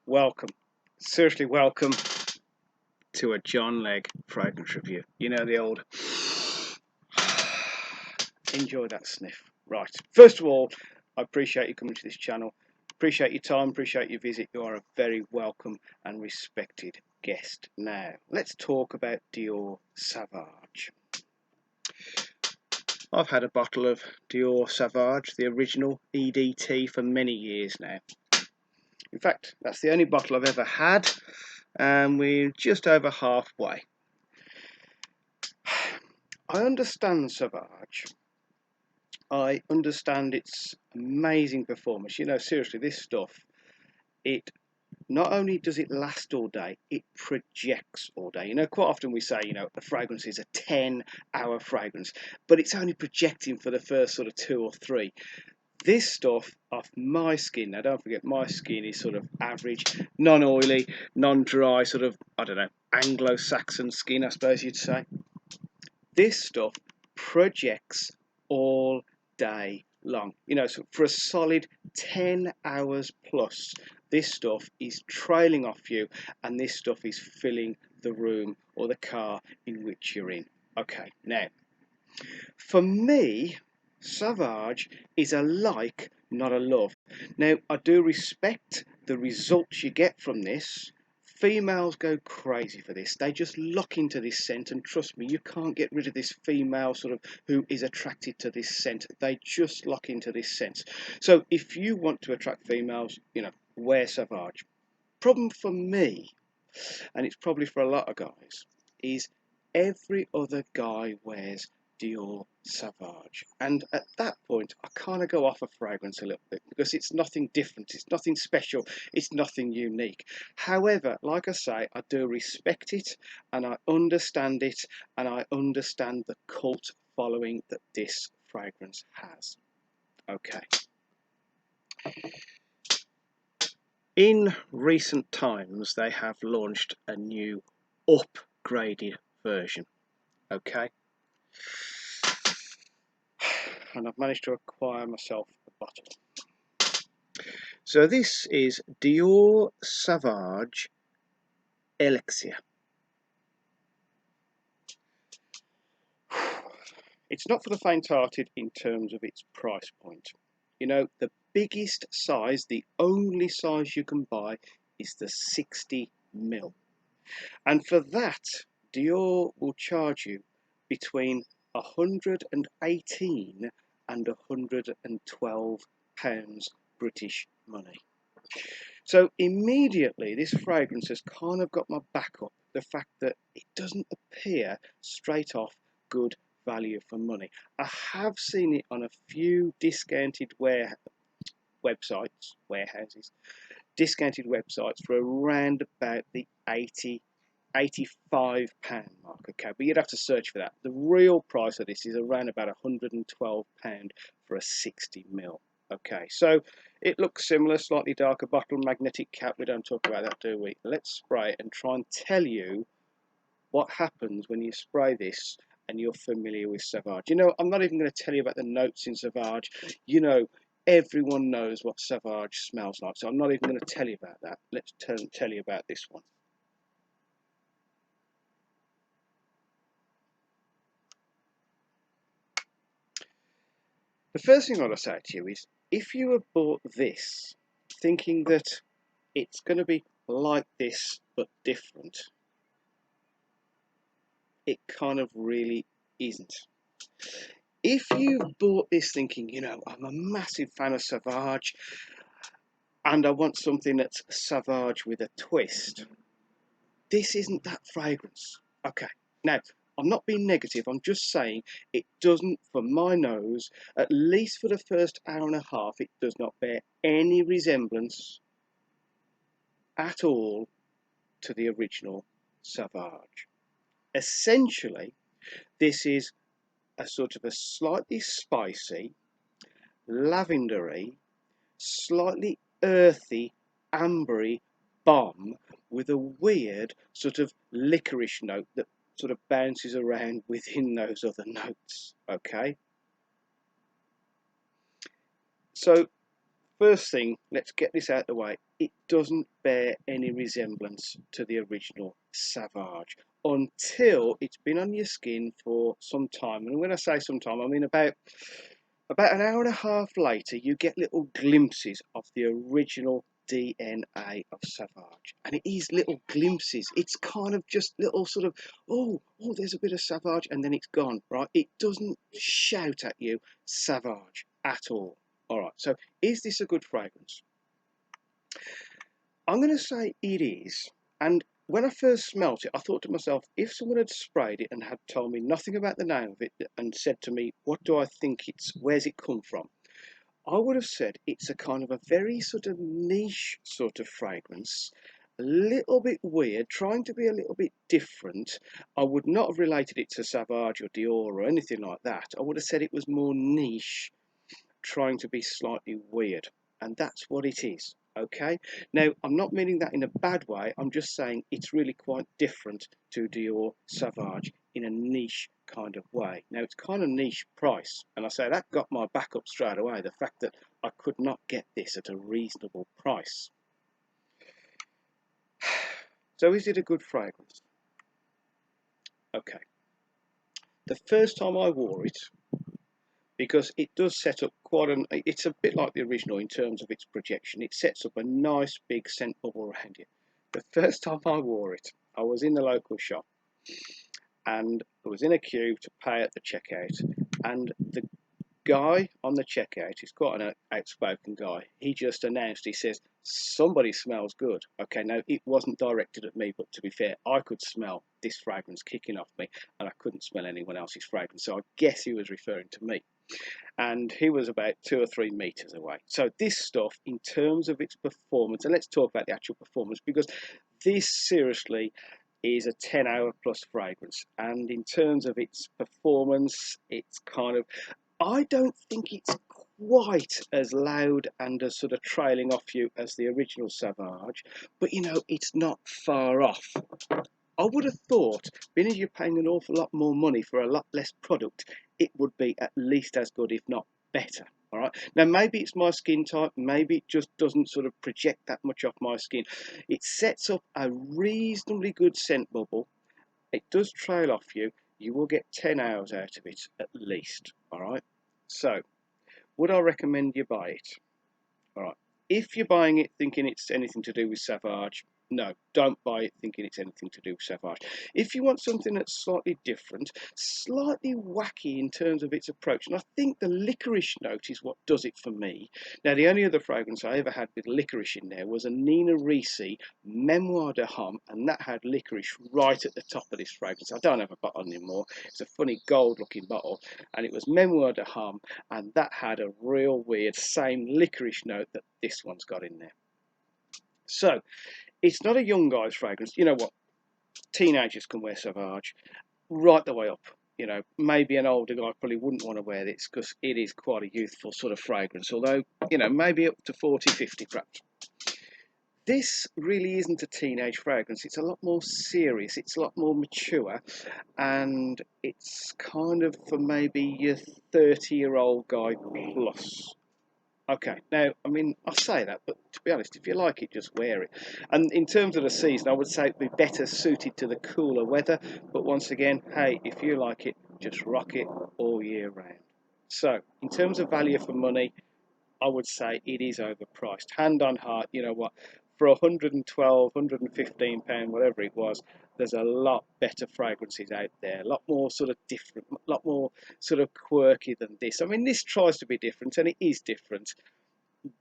welcome, seriously welcome to a John Legg fragrance review. You know the old enjoy that sniff. Right, first of all, I appreciate you coming to this channel, appreciate your time, appreciate your visit. You are a very welcome and respected guest. Now let's talk about Dior Sauvage. I've had a bottle of Dior Sauvage, the original EDT, for many years now. In fact, that's the only bottle I've ever had, and we're just over halfway. I understand Sauvage. I understand its amazing performance. You know, seriously, this stuff, it not only does it last all day, it projects all day. You know, quite often we say, you know, the fragrance is a 10-hour fragrance, but it's only projecting for the first sort of 2 or 3. This stuff off my skin, now don't forget my skin is sort of average, non-oily, non-dry, sort of, I don't know, Anglo-Saxon skin, I suppose you'd say. This stuff projects all day long. You know, so for a solid 10 hours plus, this stuff is trailing off you, and this stuff is filling the room or the car in which you're in. Okay, now, for me, Sauvage is a like, not a love. Now, I do respect the results you get from this. Females go crazy for this. They just lock into this scent, and trust me, you can't get rid of this female sort of who is attracted to this scent. They just lock into this scent. So if you want to attract females, you know, wear Sauvage. Problem for me, and it's probably for a lot of guys, is every other guy wears Dior Sauvage, and at that point I kind of go off a fragrance a little bit, because it's nothing different, it's nothing special, it's nothing unique. However, like I say, I do respect it, and I understand it, and I understand the cult following that this fragrance has. Okay. In recent times, they have launched a new upgraded version. Okay. And I've managed to acquire myself a bottle. So this is Dior Sauvage Elixir. It's not for the faint-hearted in terms of its price point. You know, the biggest size, the only size you can buy, is the 60ml. And for that, Dior will charge you between £118 and £112 British money. So immediately this fragrance has kind of got my back up, the fact that it doesn't appear straight off good value for money. I have seen it on a few discounted warehouses, discounted websites for around about the £85 mark. Okay, but you'd have to search for that. The real price of this is around about £112 for a 60ml. Okay, so it looks similar, slightly darker bottle, magnetic cap. We don't talk about that, do we? Let's spray it and try and tell you what happens when you spray this and you're familiar with Sauvage. You know, I'm not even going to tell you about the notes in Sauvage. You know, everyone knows what Sauvage smells like, so I'm not even going to tell you about that. Let's tell you about this one. The first thing I want to say to you is, if you have bought this thinking that it's going to be like this but different, it kind of really isn't. If you've bought this thinking, you know, I'm a massive fan of Sauvage and I want something that's Sauvage with a twist, this isn't that fragrance. Okay, now, I'm not being negative, I'm just saying it doesn't, for my nose, at least for the first hour and a half, it does not bear any resemblance at all to the original Sauvage. Essentially, this is a sort of a slightly spicy, lavendery, slightly earthy, ambery bomb with a weird sort of licorice note that sort of bounces around within those other notes. Okay, so First thing, let's get this out of the way. It doesn't bear any resemblance to the original Sauvage until it's been on your skin for some time. And when I say some time, I mean about an hour and a half later, you get little glimpses of the original DNA of Sauvage. And it is little glimpses. It's kind of just little sort of, oh, there's a bit of Sauvage, and then it's gone, right? It doesn't shout at you Sauvage at all. All right, so is this a good fragrance? I'm going to say it is. And when I first smelt it, I thought to myself, if someone had sprayed it and had told me nothing about the name of it and said to me, what do I think where's it come from? I would have said it's a kind of a very sort of niche sort of fragrance, a little bit weird, trying to be a little bit different. I would not have related it to Savage or Dior or anything like that. I would have said it was more niche, trying to be slightly weird, and that's what it is. Okay, now I'm not meaning that in a bad way, I'm just saying it's really quite different to Dior Sauvage in a niche kind of way. Now it's kind of niche price, and I say that got my back up straight away, the fact that I could not get this at a reasonable price. So is it a good fragrance? Okay, the first time I wore it, because it does set up it's a bit like the original in terms of its projection. It sets up a nice big scent bubble around you. The first time I wore it, I was in the local shop and I was in a queue to pay at the checkout, and the guy on the checkout, he's quite an outspoken guy, he just announced, he says, somebody smells good. Okay, now it wasn't directed at me, but to be fair, I could smell this fragrance kicking off me and I couldn't smell anyone else's fragrance, so I guess he was referring to me. And he was about 2 or 3 meters away. So this stuff, in terms of its performance, and let's talk about the actual performance, because this seriously is a 10-hour plus fragrance, and in terms of its performance, it's kind of, I don't think it's quite as loud and as sort of trailing off you as the original Sauvage, but you know, it's not far off. I would have thought, being as you're paying an awful lot more money for a lot less product, it would be at least as good, if not better. All right. Now, maybe it's my skin type. Maybe it just doesn't sort of project that much off my skin. It sets up a reasonably good scent bubble. It does trail off you. You will get 10 hours out of it at least. All right. So, would I recommend you buy it? All right. If you're buying it thinking it's anything to do with Sauvage, no, don't buy it thinking it's anything to do with Sauvage. If you want something that's slightly different, slightly wacky in terms of its approach, and I think the licorice note is what does it for me. Now, the only other fragrance I ever had with licorice in there was a Nina Ricci Memoir de Homme, and that had licorice right at the top of this fragrance. I don't have a bottle anymore. It's a funny gold-looking bottle, and it was Memoir de Homme, and that had a real weird same licorice note that this one's got in there. So, it's not a young guy's fragrance. You know what? Teenagers can wear Sauvage right the way up. You know, maybe an older guy probably wouldn't want to wear this because it is quite a youthful sort of fragrance. Although, you know, maybe up to 40, 50 perhaps. This really isn't a teenage fragrance. It's a lot more serious. It's a lot more mature. And it's kind of for maybe your 30-year-old guy plus. Okay, now, I mean, I say that, but to be honest, if you like it, just wear it. And in terms of the season, I would say it'd be better suited to the cooler weather. But once again, hey, if you like it, just rock it all year round. So, in terms of value for money, I would say it is overpriced. Hand on heart, you know what? For 112, 115 pound, whatever it was, there's a lot better fragrances out there, a lot more sort of different, a lot more sort of quirky than this. I mean, this tries to be different, and it is different,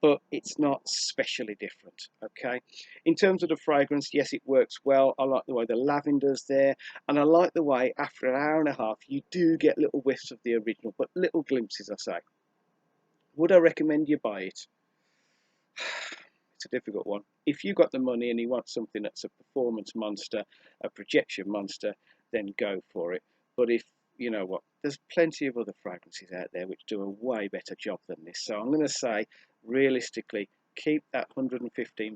but it's not specially different. Okay, in terms of the fragrance, yes, it works well. I like the way the lavender's there, and I like the way after an hour and a half you do get little whiffs of the original, but little glimpses, I say. Would I recommend you buy it? It's a difficult one. If you got the money and you want something that's a performance monster, a projection monster, then go for it. But if, you know what, there's plenty of other fragrances out there which do a way better job than this. So I'm going to say, realistically, keep that £115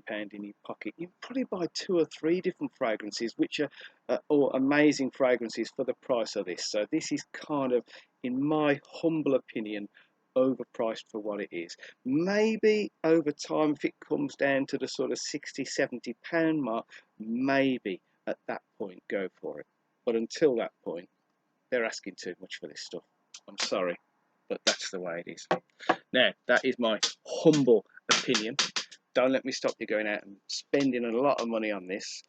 in your pocket. You probably buy 2 or 3 different fragrances, which are all amazing fragrances for the price of this. So this is kind of, in my humble opinion, overpriced for what it is. Maybe over time, if it comes down to the sort of 60, 70 pound mark, maybe at that point go for it. But until that point, they're asking too much for this stuff. I'm sorry, but that's the way it is. Now, that is my humble opinion. Don't let me stop you going out and spending a lot of money on this.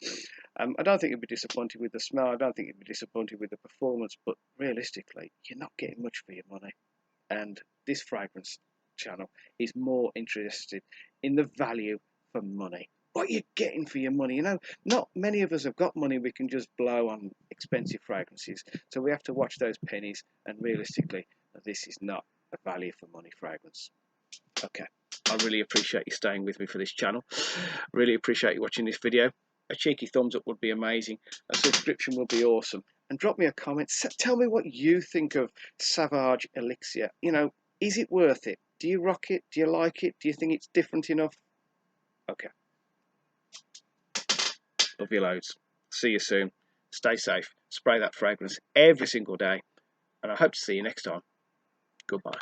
I don't think you'll be disappointed with the smell. I don't think you'll be disappointed with the performance. But realistically, you're not getting much for your money. And this fragrance channel is more interested in the value for money. What you're getting for your money. You know, not many of us have got money we can just blow on expensive fragrances. So we have to watch those pennies. And realistically, this is not a value for money fragrance. Okay. I really appreciate you staying with me for this channel. Really appreciate you watching this video. A cheeky thumbs up would be amazing. A subscription would be awesome. And drop me a comment. Tell me what you think of Sauvage Elixir. You know, is it worth it? Do you rock it? Do you like it? Do you think it's different enough? Okay. Love you loads. See you soon. Stay safe. Spray that fragrance every single day. And I hope to see you next time. Goodbye.